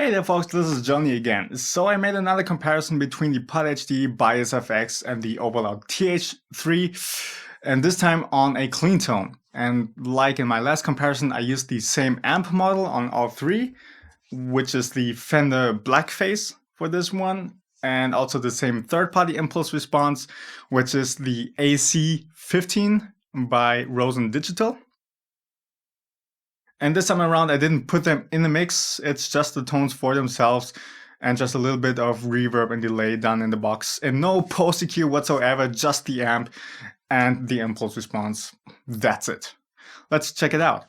Hey there folks, this is Johnny again. So I made another comparison between the Pod HD Bias FX and the Overloud TH3, and this time on a clean tone. And like in my last comparison, I used the same amp model on all three, which is the Fender Blackface for this one, and also the same third-party impulse response, which is the AC15 by Rosen Digital. And this time around, I didn't put them in the mix. It's just the tones for themselves and just a little bit of reverb and delay done in the box. And no post EQ whatsoever, just the amp and the impulse response. That's it. Let's check it out.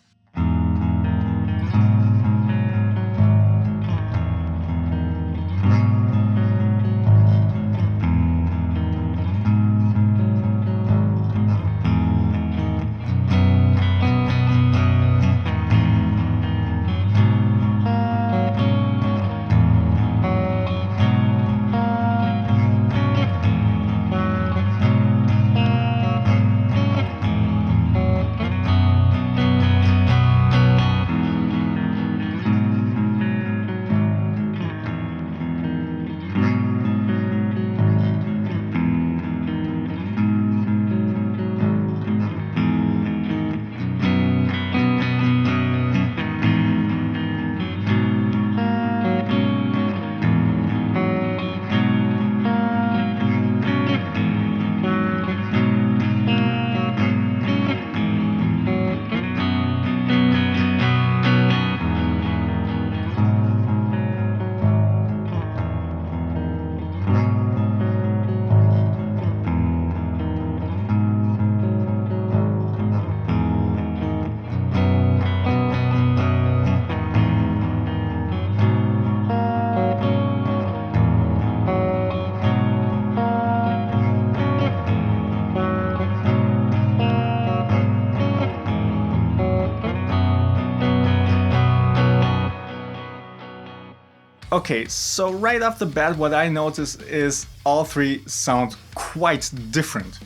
Okay, so right off the bat, what I notice is all three sound quite different,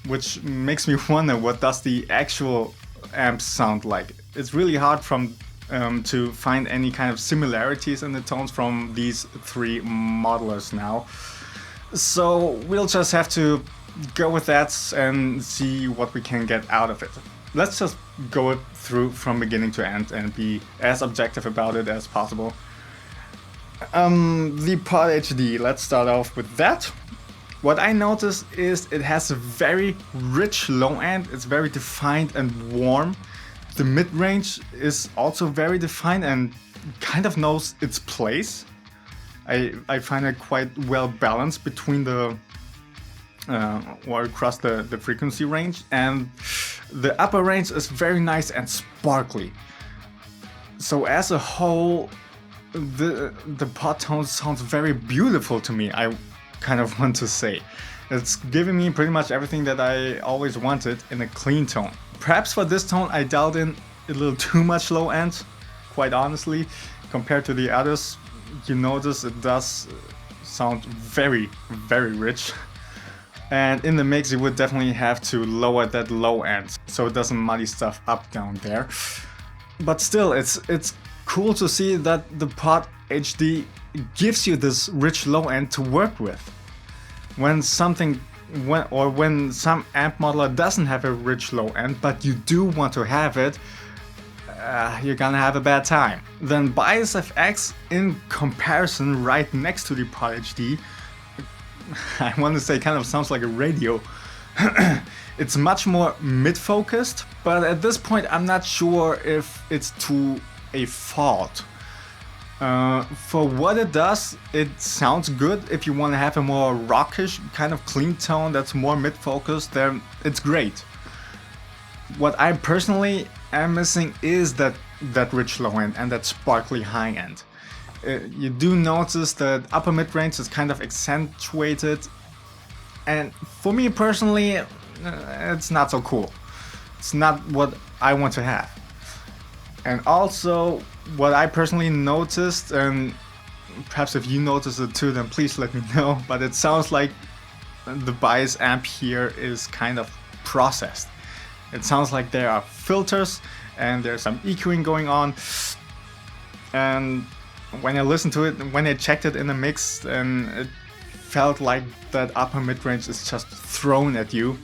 which makes me wonder what does the actual amp sound like. It's really hard to find any kind of similarities in the tones from these three modelers now. So we'll just have to go with that and see what we can get out of it. Let's just go it through from beginning to end and be as objective about it as possible. The Pod HD, let's start off with that. What I notice is it has a very rich low end, it's very defined and warm. The mid-range is also very defined and kind of knows its place. I find it quite well balanced between the or across the frequency range, and the upper range is very nice and sparkly. So as a whole, the pod tone sounds very beautiful to me, I kind of want to say. It's giving me pretty much everything that I always wanted in a clean tone. Perhaps for this tone I dialed in a little too much low end, quite honestly. Compared to the others, you notice it does sound very, very rich. And in the mix you would definitely have to lower that low end so it doesn't muddy stuff up down there. But still, it's cool to see that the Pod HD gives you this rich low end to work with. When some amp modeler doesn't have a rich low end, but you do want to have it, you're gonna have a bad time. Then Bias FX, in comparison, right next to the Pod HD, I want to say kind of sounds like a radio. It's much more mid-focused, but at this point I'm not sure if it's to a fault. For what it does, it sounds good. If you want to have a more rockish kind of clean tone that's more mid-focused, then it's great. What I personally am missing is that rich low end and that sparkly high end. You do notice that upper mid-range is kind of accentuated, and for me personally, it's not so cool. It's not what I want to have. And also, what I personally noticed, and perhaps if you notice it too, then please let me know, but it sounds like the bias amp here is kind of processed. It sounds like there are filters and there's some EQing going on, and when I listened to it, when I checked it in the mix, and it felt like that upper mid-range is just thrown at you.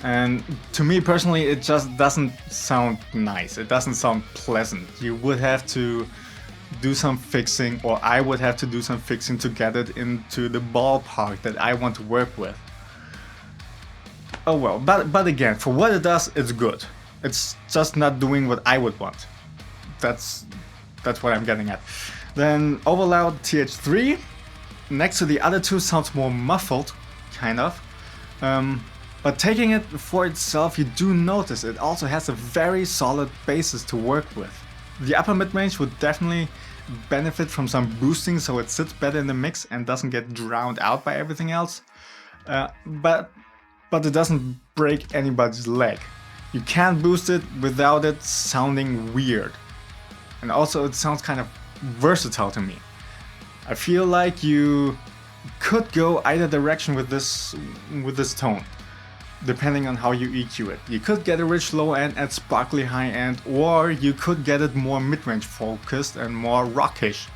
And to me personally, it just doesn't sound nice. It doesn't sound pleasant. You would have to do some fixing, or I would have to do some fixing to get it into the ballpark that I want to work with. Oh well, but again, for what it does, it's good. It's just not doing what I would want. That's what I'm getting at. Then Overloud TH3, next to the other two, sounds more muffled, kind of. But taking it for itself, you do notice it also has a very solid basis to work with. The upper mid-range would definitely benefit from some boosting so it sits better in the mix and doesn't get drowned out by everything else. But it doesn't break anybody's leg. You can't boost it without it sounding weird. And also it sounds kind of versatile to me. I feel like you could go either direction with this tone, depending on how you EQ it. You could get a rich low end at sparkly high end, or you could get it more mid-range focused and more rockish.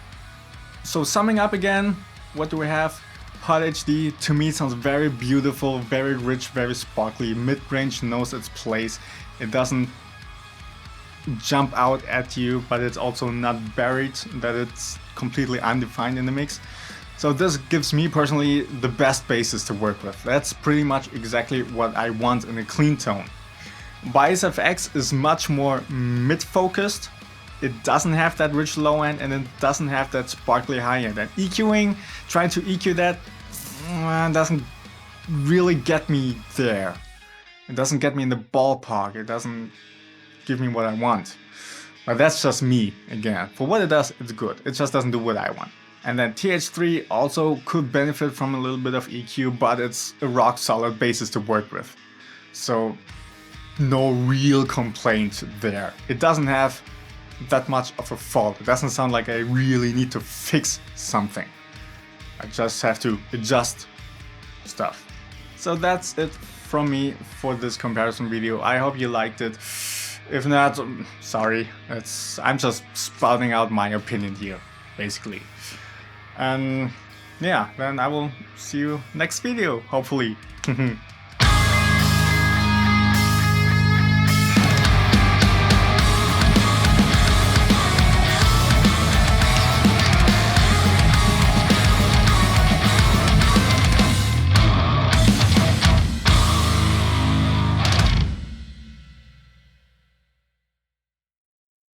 So summing up again, what do we have? Pod HD to me sounds very beautiful, very rich, very sparkly. Mid-range knows its place. It doesn't jump out at you, but it's also not buried, that it's completely undefined in the mix. So this gives me personally the best basis to work with. That's pretty much exactly what I want in a clean tone. Bias FX is much more mid-focused. It doesn't have that rich low end and it doesn't have that sparkly high end. And EQing, trying to EQ that, doesn't really get me there. It doesn't get me in the ballpark. It doesn't give me what I want. But that's just me, again. For what it does, it's good. It just doesn't do what I want. And then TH3 also could benefit from a little bit of EQ, but it's a rock solid basis to work with. So no real complaint there. It doesn't have that much of a fault. It doesn't sound like I really need to fix something. I just have to adjust stuff. So that's it from me for this comparison video. I hope you liked it. If not, sorry. I'm just spouting out my opinion here, basically. And yeah, then I will see you next video, hopefully.